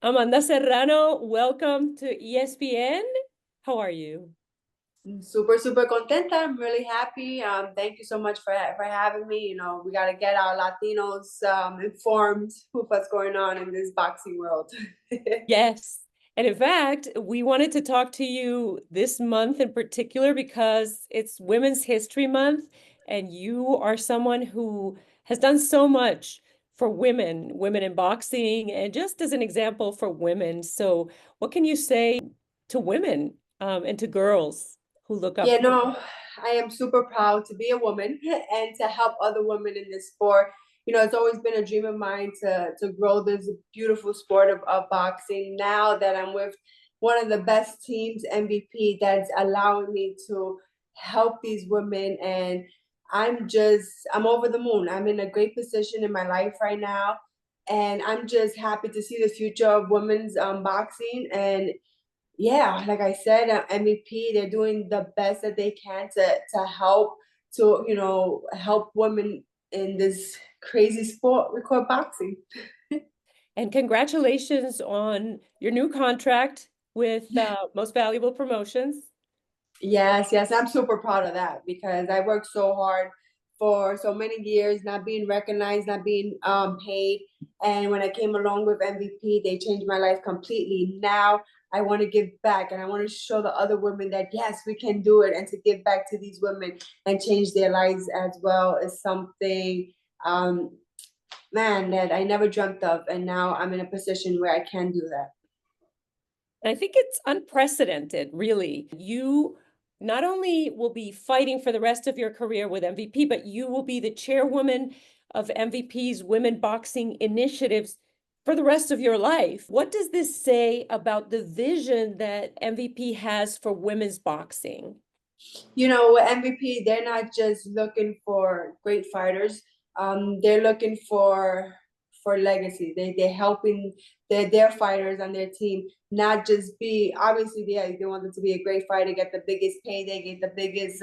Amanda Serrano, welcome to ESPN. How are you? Super, super contenta. I'm really happy. Thank you so much for having me. We got to get our Latinos informed with what's going on in this boxing world. Yes. And in fact, we wanted to talk to you this month in particular because it's Women's History Month, and you are someone who has done so much for women in boxing, and just as an example for women. So, what can you say to women and to girls who look Yeah, up? no, I am super proud to be a woman and to help other women in this sport. It's always been a dream of mine to grow this beautiful sport of boxing. Now that I'm with one of the best teams, MVP, that's allowing me to help these women, and I'm over the moon. I'm in a great position in my life right now, and I'm just happy to see the future of women's boxing. And yeah, like I said, MVP, they're doing the best that they can to help help women in this crazy sport we call boxing. And congratulations on your new contract with Most Valuable Promotions. Yes, yes, I'm super proud of that because I worked so hard for so many years, not being recognized, not being paid. And when I came along with MVP, they changed my life completely. Now I want to give back and I want to show the other women that yes, we can do it, and to give back to these women and change their lives as well is something um man that I never dreamt of. And now I'm in a position where I can do that. And I think it's unprecedented, really. You not only will be fighting for the rest of your career with MVP, but you will be the chairwoman of MVP's Women Boxing Initiatives for the rest of your life. What does this say about the vision that MVP has for women's boxing? With MVP, they're not just looking for great fighters. They're looking for legacy. They're helping their fighters on their team not just be obviously they want them to be a great fighter, get the biggest payday, get the biggest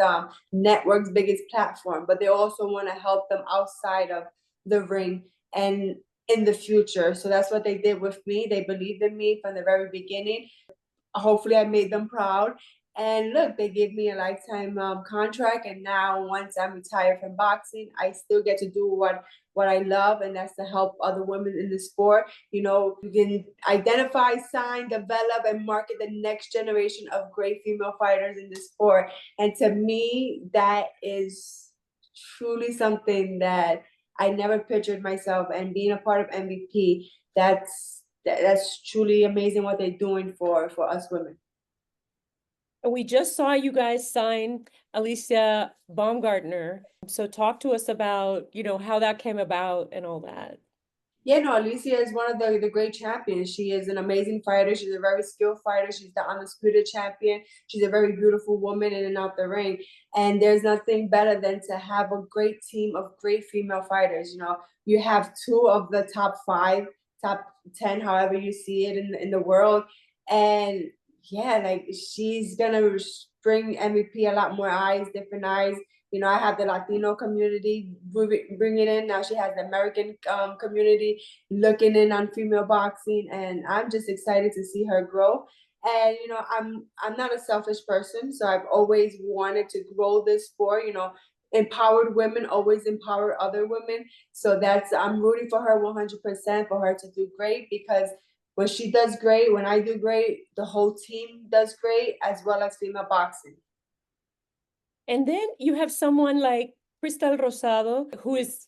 networks, biggest platform, but they also want to help them outside of the ring and in the future. So that's what they did with me. They believed in me from the very beginning. Hopefully I made them proud. And look, they gave me a lifetime contract. And now, once I'm retired from boxing, I still get to do what I love, and that's to help other women in the sport. You can identify, sign, develop, and market the next generation of great female fighters in the sport. And to me, that is truly something that I never pictured myself. And being a part of MVP, that's truly amazing what they're doing for us women. We just saw you guys sign Alicia Baumgartner. So talk to us about, how that came about and all that. Yeah, no, Alicia is one of the great champions. She is an amazing fighter. She's a very skilled fighter. She's the undisputed champion. She's a very beautiful woman in and out the ring. And there's nothing better than to have a great team of great female fighters. You have two of the top five, top 10, however you see it in the world. And yeah, like she's gonna bring MVP a lot more eyes, different eyes. I have the Latino community bringing in. Now she has the American community looking in on female boxing, and I'm just excited to see her grow. And I'm not a selfish person, so I've always wanted to grow this sport. Empowered women always empower other women. So I'm rooting for her 100% for her to do great, because when she does great, when I do great, the whole team does great, as well as female boxing. And then you have someone like Cristal Rosado, who is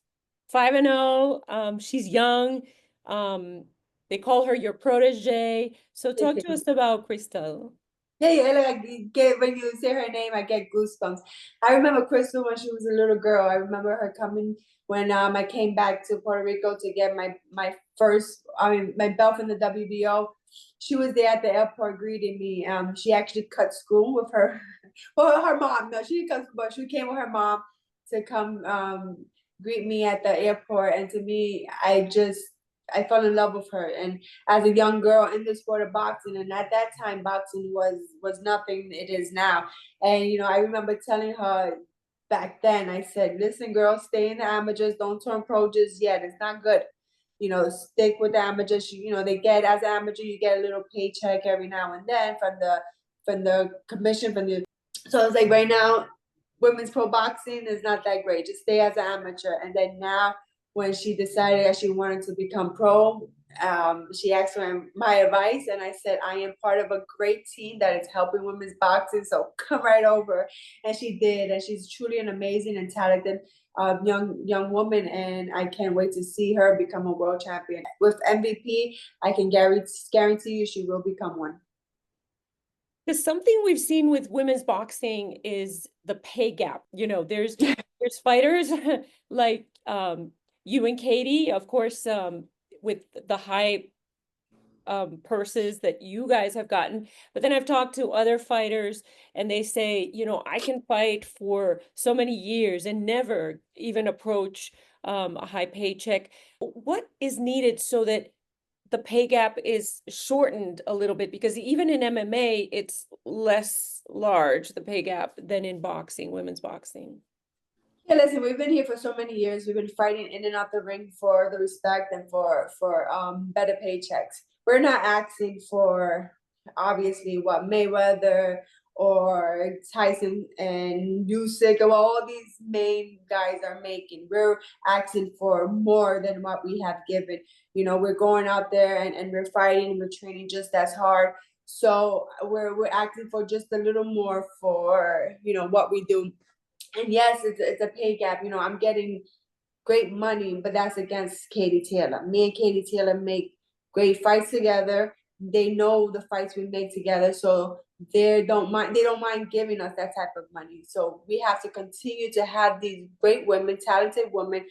5-0. She's young. Um, they call her your protege. So talk to us about Cristal. Yeah, yeah, like I get when you say her name, I get goosebumps. I remember Crystal when she was a little girl. I remember her coming when I came back to Puerto Rico to get my first, my belt from the WBO. She was there at the airport greeting me. She actually cut school with her, well, her mom. No, she didn't cut school, but she came with her mom to come greet me at the airport. And to me, I fell in love with her. And as a young girl in the sport of boxing, and at that time boxing was nothing it is now. And I remember telling her back then, I said, listen girl, stay in the amateurs, don't turn pro just yet, it's not good. stick with the amateurs. They get, as an amateur, you get a little paycheck every now and then from the commission, so it's like right now, women's pro boxing is not that great. Just stay as an amateur. And then now, when she decided that she wanted to become pro, she asked for my advice, and I said, I am part of a great team that is helping women's boxing, so come right over. And she did, and she's truly an amazing and talented young woman, and I can't wait to see her become a world champion. With MVP, I can guarantee you she will become one. Because something we've seen with women's boxing is the pay gap. There's fighters like you and Katie, of course, with the high purses that you guys have gotten. But then I've talked to other fighters and they say, I can fight for so many years and never even approach a high paycheck. What is needed so that the pay gap is shortened a little bit? Because even in MMA, it's less large, the pay gap, than in boxing, women's boxing. Yeah, listen, we've been here for so many years. We've been fighting in and out the ring for the respect and for better paychecks. We're not asking for, obviously, what Mayweather or Tyson and Usyk or all these main guys are making. We're asking for more than what we have given. We're going out there and we're fighting, we're training just as hard. So we're asking for just a little more for what we do. And yes, it's a pay gap. I'm getting great money, but that's against Katie Taylor. Me and Katie Taylor make great fights together. They know the fights we make together, so they don't mind giving us that type of money. So we have to continue to have these great women, talented women,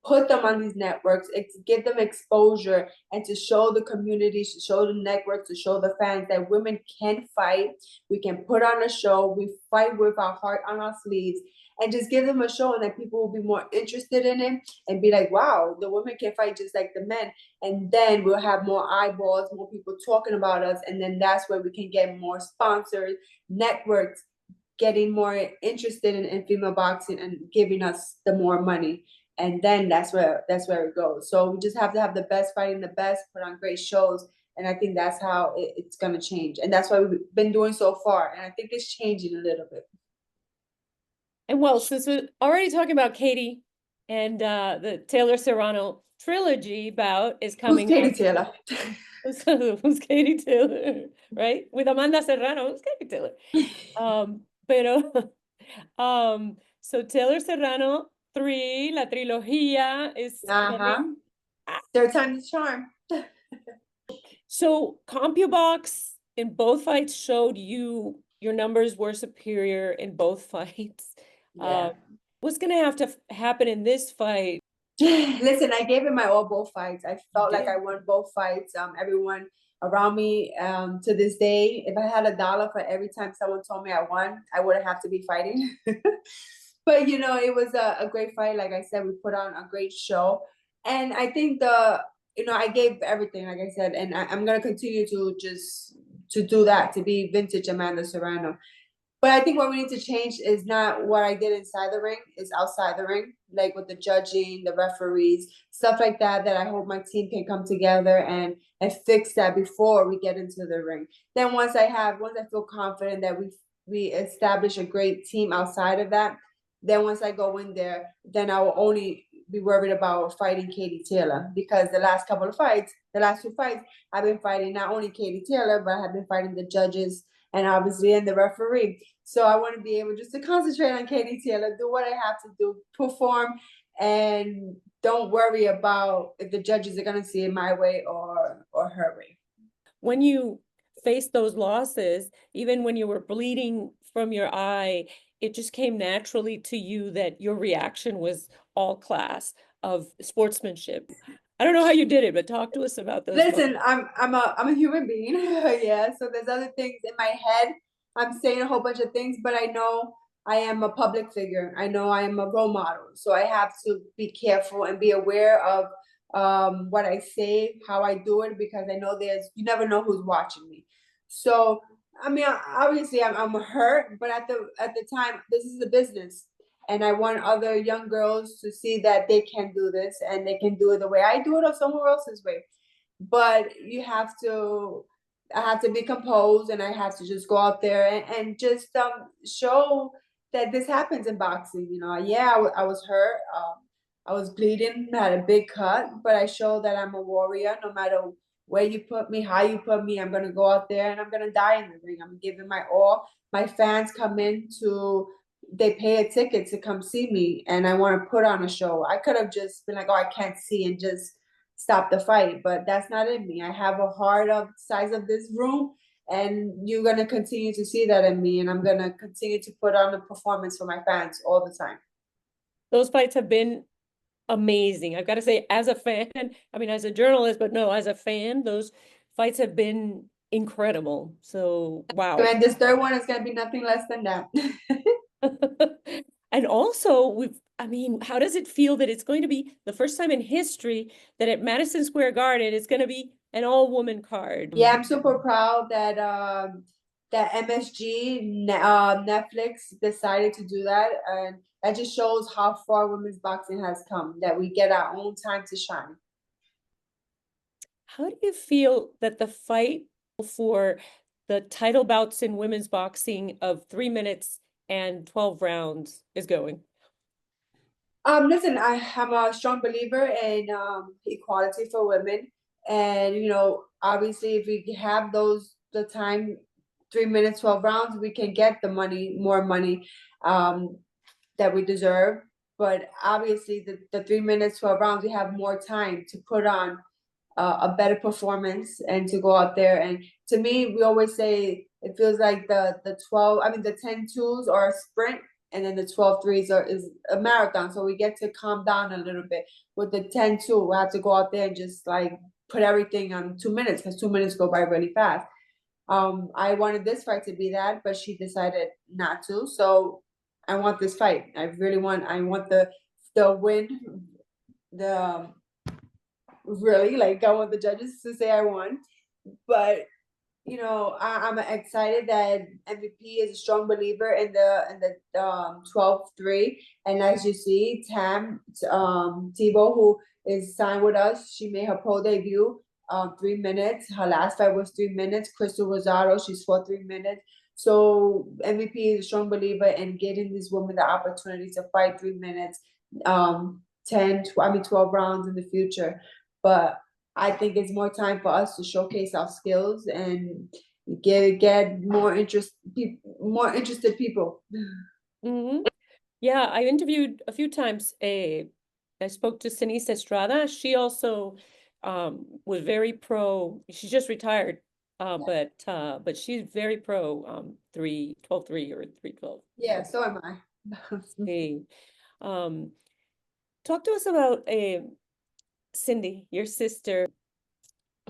put them on these networks, give them exposure, and to show the community, to show the network, to show the fans that women can fight. We can put on a show. We fight with our heart on our sleeves, and just give them a show, and that people will be more interested in it and be like, wow, the women can fight just like the men. And then we'll have more eyeballs, more people talking about us. And then that's where we can get more sponsors, networks, getting more interested in female boxing and giving us the more money. And then that's where it goes. So we just have to have the best fighting the best, put on great shows. And I think that's how it's going to change. And that's what we've been doing so far. And I think it's changing a little bit. And well, since we're already talking about Katie and the Taylor Serrano trilogy bout is Who's coming Katie up. Taylor? Who's Katie Taylor, right? With Amanda Serrano, who's Katie Taylor? Pero, so Taylor Serrano 3, la trilogía is coming. Third time's the charm. So CompuBox in both fights showed you your numbers were superior in both fights. Yeah. What's gonna have to happen in this fight? Listen, I gave it my all both fights. I felt like I won both fights. Everyone around me, to this day, if I had $1 for every time someone told me I won, I wouldn't have to be fighting. But it was a great fight. Like I said, we put on a great show, and I think I gave everything, like I said, and I'm gonna continue to do that, to be vintage Amanda Serrano. But I think what we need to change is not what I did inside the ring, is outside the ring, like with the judging, the referees, stuff like that, that I hope my team can come together and fix that before we get into the ring. Then once I feel confident that we establish a great team outside of that, then once I go in there, then I will only be worried about fighting Katie Taylor, because the last 2 fights, I've been fighting not only Katie Taylor, but I have been fighting the judges and obviously in the referee. So I want to be able just to concentrate on Katie Taylor, do what I have to do, perform, and don't worry about if the judges are going to see it my way or her way. When you faced those losses, even when you were bleeding from your eye, it just came naturally to you that your reaction was all class of sportsmanship. I don't know how you did it, but talk to us about those Listen, moments. I'm a human being. Yeah, so there's other things in my head. I'm saying a whole bunch of things, but I know I am a public figure. I know I am a role model. So I have to be careful and be aware of what I say, how I do it, because I know you never know who's watching me. So I mean, obviously I'm hurt, but at the time, this is a business. and I want other young girls to see that they can do this and they can do it the way I do it or someone else's way. But I have to be composed, and I have to just go out there and just show that this happens in boxing. Yeah, I was hurt. I was bleeding, had a big cut, but I show that I'm a warrior. No matter where you put me, how you put me, I'm gonna go out there and I'm gonna die in the ring. I'm giving my all. My fans come in they pay a ticket to come see me, and I want to put on a show. I could have just been like, oh, I can't see, and just stop the fight, but that's not in me. I have a heart of the size of this room, and you're gonna continue to see that in me, and I'm gonna continue to put on a performance for my fans all the time. Those fights have been amazing. I've got to say, as a fan, I mean, as a journalist, but no, as a fan, those fights have been incredible. So, wow. And this third one is gonna be nothing less than that. And also, I mean, how does it feel that it's going to be the first time in history that at Madison Square Garden, it's going to be an all-woman card? Yeah, I'm super proud that MSG Netflix decided to do that, and that just shows how far women's boxing has come. That we get our own time to shine. How do you feel that the fight for the title bouts in women's boxing of 3 minutes and 12 rounds is going? Listen, am a strong believer in equality for women, and obviously, if we have the time, 3 minutes, 12 rounds, we can get the money, more money, um, that we deserve. But obviously, the 3 minutes, 12 rounds, we have more time to put on a better performance and to go out there. And to me, we always say it feels like the 10 twos are a sprint, and then the 12 threes is a marathon. So we get to calm down a little bit. With the 10-2, we have to go out there and just like put everything on 2 minutes, because 2 minutes go by really fast. I wanted this fight to be that, but she decided not to. So I want this fight. I want the win, the really, like, I want the judges to say I won. But I'm excited that MVP is a strong believer in the 12-3. And as you see, Tam Tebow, who is signed with us, she made her pro debut 3 minutes. Her last fight was 3 minutes. Crystal Rosado, she's fought 3 minutes. So MVP is a strong believer in getting these women the opportunity to fight 3 minutes, 12 rounds in the future. But I think it's more time for us to showcase our skills and get more interested people. Mm-hmm. Yeah, I interviewed a few times. I spoke to Denise Estrada. She also was very pro. She's just retired, but she's very pro 3-12-3 or 3-12. Yeah, so am I. Hey, um, talk to us about Cindy, your sister,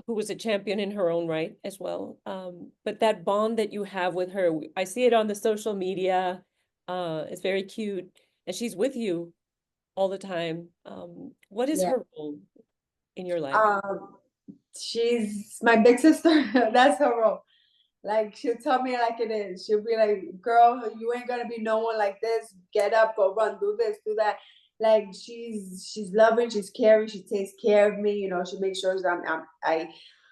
who was a champion in her own right as well. But that bond that you have with her, I see it on the social media. It's very cute, and she's with you all the time. What is Yeah. her role in your life? Um, she's my big sister. That's her role. Like, she'll tell me like it is. She'll be like, "Girl, you ain't gonna be no one like this. Get up, go run, do this, do that." Like, she's loving, she's caring, she takes care of me. She makes sure that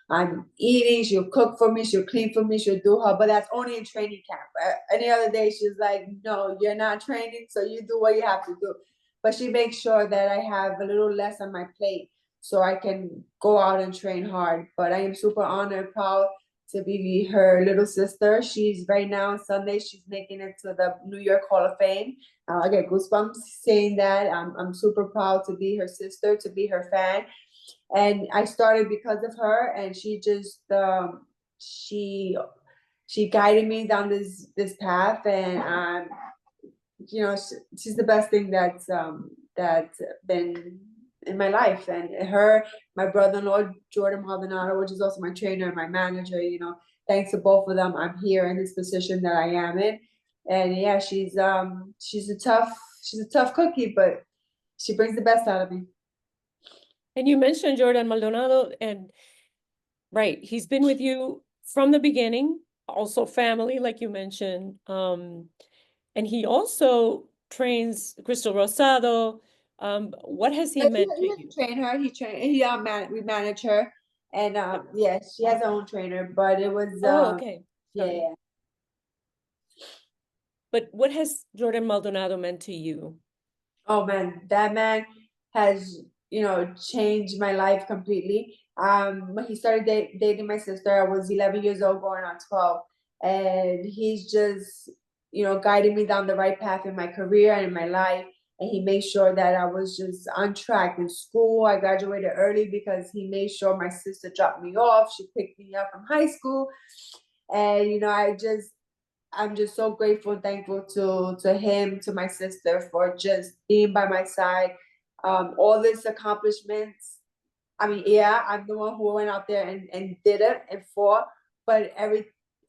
I'm eating. She'll cook for me, she'll clean for me, she'll do her. But that's only in training camp. Any other day, she's like, "No, you're not training, so you do what you have to do." But she makes sure that I have a little less on my plate so I can go out and train hard. But I am super honored, proud to be her little sister. She's right now on Sunday, she's making it to the New York Hall of Fame. I get goosebumps saying that. I'm super proud to be her sister, to be her fan. And I started because of her, and she just she she guided me down this path. And she's the best thing that's been in my life. And her, my brother-in-law Jordan Maldonado, which is also my trainer and my manager. Thanks to both of them, I'm here in this position that I am in. And yeah, she's a tough cookie, but she brings the best out of me. And you mentioned Jordan Maldonado, and right, he's been with you from the beginning, also family, like you mentioned. And he also trains Crystal Rosado. What has he But meant he to doesn't you? train her. We manage her, and yeah, she has her own trainer. But it was Oh, okay. Sorry. yeah. But what has Jordan Maldonado meant to you? Oh man, that man has, changed my life completely. When he started dating my sister, I was 11 years old, going on 12, and he's just, guiding me down the right path in my career and in my life. And he made sure that I was just on track in school. I graduated early because he made sure my sister dropped me off. She picked me up from high school, and I'm just so grateful and thankful to him, to my sister for just being by my side. All these accomplishments. I mean, yeah, I'm the one who went out there and did it and fought, but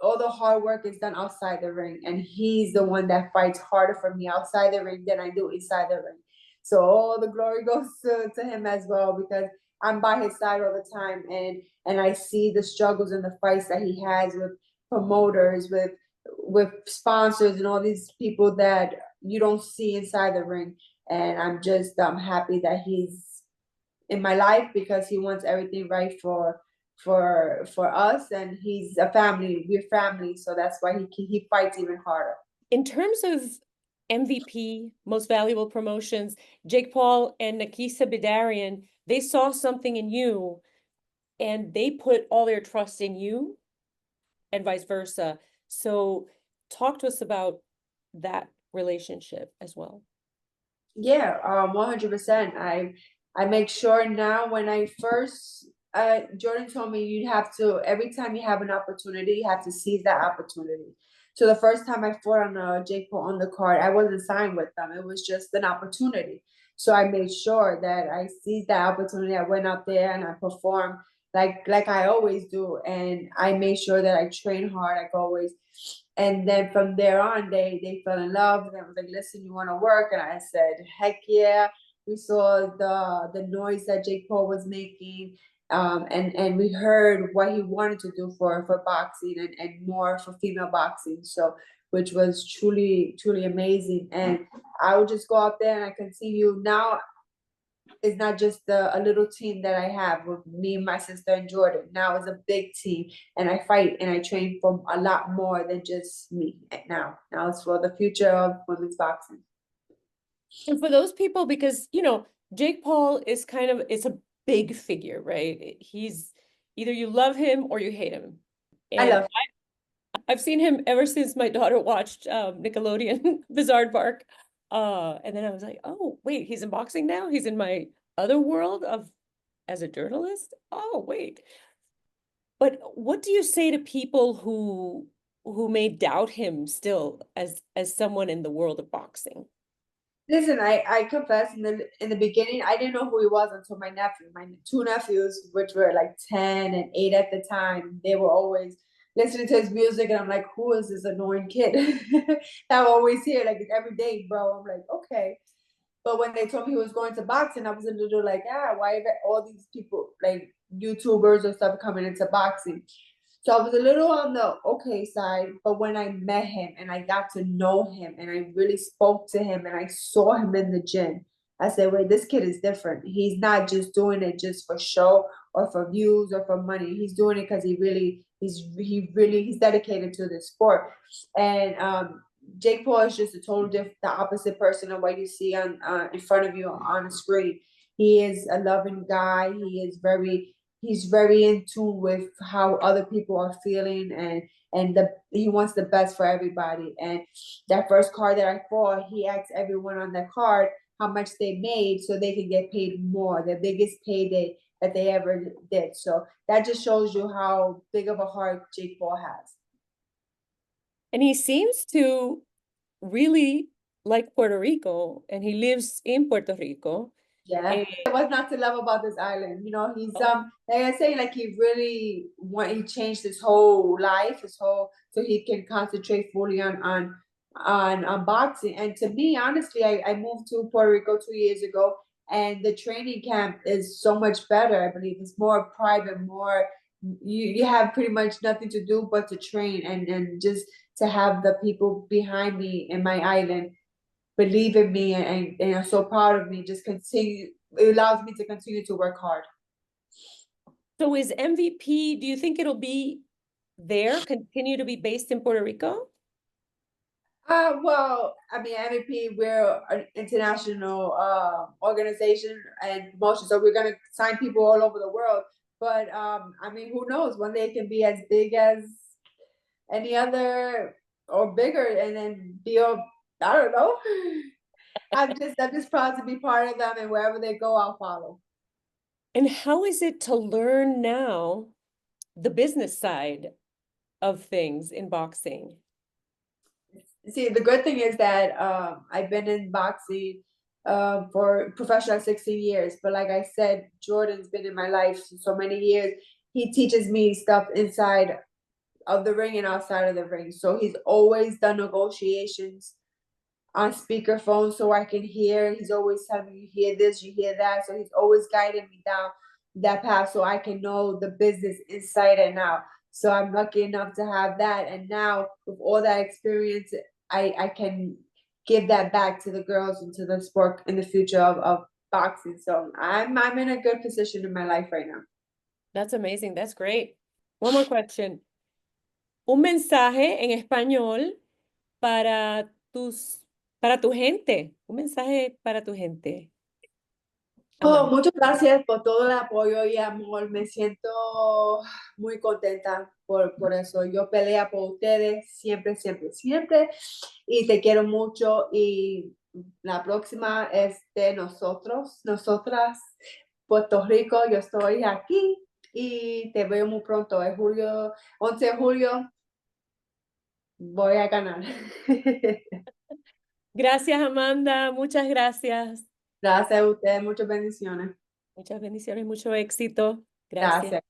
all the hard work is done outside the ring, and he's the one that fights harder for me outside the ring than I do inside the ring. So all the glory goes to him as well, because I'm by his side all the time, and I see the struggles and the fights that he has with promoters, with sponsors, and all these people that you don't see inside the ring. And I'm just happy that he's in my life, because he wants everything right for us, and he's a family. We're family, so that's why he fights even harder. In terms of MVP, most valuable promotions, Jake Paul and Nakisa Bidarian, they saw something in you and they put all their trust in you and vice versa. So talk to us about that relationship as well. Yeah, 100%. I make sure now, when I first Jordan told me, you have to, every time you have an opportunity, you have to seize that opportunity. So the first time I fought on Jake Paul on the card, I wasn't signed with them. It was just an opportunity. So I made sure that I seized that opportunity. I went out there and I performed like I always do, and I made sure that I train hard like always. And then from there on, they fell in love, and I was like, listen, you want to work? And I said, heck yeah. We saw the noise that Jake Paul was making, and we heard what he wanted to do for boxing, and more for female boxing. So, which was truly amazing. And I would just go out there and I continue. Now it's not just a little team that I have with me, my sister, and Jordan. Now it's a big team, and I fight and I train for a lot more than just me. Now it's for the future of women's boxing. And for those people, because, Jake Paul is it's a big figure, right? He's either you love him or you hate him. I And love. I've seen him ever since my daughter watched Nickelodeon Bizarre Bark. And then I was like, oh, wait, he's in boxing now? He's in my other world of as a journalist? Oh, wait. But what do you say to people who may doubt him still as someone in the world of boxing? Listen, I confess, in the beginning, I didn't know who he was until my two nephews, which were like 10 and 8 at the time. They were always listening to his music, and I'm like, who is this annoying kid? I always hear like every day, bro. I'm like, okay. But when they told me he was going to boxing, I was a little like, why are all these people like YouTubers or stuff coming into boxing? So I was a little on the okay side, but when I met him and I got to know him and I really spoke to him and I saw him in the gym, I said, wait, this kid is different. He's not just doing it just for show or for views or for money. He's doing it because he's dedicated to this sport. And Jake Paul is just a total the opposite person of what you see on in front of you on the screen. He is a loving guy. He's very in tune with how other people are feeling, and he wants the best for everybody. And that first card that I fought, he asked everyone on that card how much they made so they can get paid more, the biggest payday that they ever did. So that just shows you how big of a heart Jake Paul has. And he seems to really like Puerto Rico, and he lives in Puerto Rico. Yeah, And what's not to love about this island? He's oh, like I say, like he changed his whole life, his whole so he can concentrate fully on boxing. And to me, honestly, I moved to Puerto Rico 2 years ago, and the training camp is so much better. I believe it's more private, more you have pretty much nothing to do but to train, and just to have the people behind me in my island believe in me and are so proud of me. Just continue. It allows me to continue to work hard. So is MVP, do you think it'll be there, continue to be based in Puerto Rico? Well, I mean, MVP, we're an international organization and promotion, so we're gonna sign people all over the world. But I mean, who knows? One day it can be as big as any other or bigger, and then be a, I don't know. I'm just proud to be part of them, and wherever they go, I'll follow. And how is it to learn now the business side of things in boxing? See, the good thing is that I've been in boxing for professional 16 years. But like I said, Jordan's been in my life so many years. He teaches me stuff inside of the ring and outside of the ring. So he's always done negotiations on speakerphone so I can hear. He's always telling me, you hear this, you hear that. So he's always guiding me down that path so I can know the business inside and out. So I'm lucky enough to have that. And now with all that experience, I can give that back to the girls and to the sport in the future of boxing. So I'm in a good position in my life right now. That's amazing. That's great. One more question. Un mensaje en español para para tu gente. Un mensaje para tu gente, Oh, Amanda. muchas gracias por todo el apoyo y amor. Me siento muy contenta por eso. Yo peleo por ustedes siempre, siempre, siempre. Y te quiero mucho. Y la próxima es de nosotros, nosotras, Puerto Rico. Yo estoy aquí y te veo muy pronto. Es julio, 11 de julio. Voy a ganar. Gracias, Amanda. Muchas gracias. Gracias a ustedes. Muchas bendiciones. Muchas bendiciones, mucho éxito. Gracias. Gracias.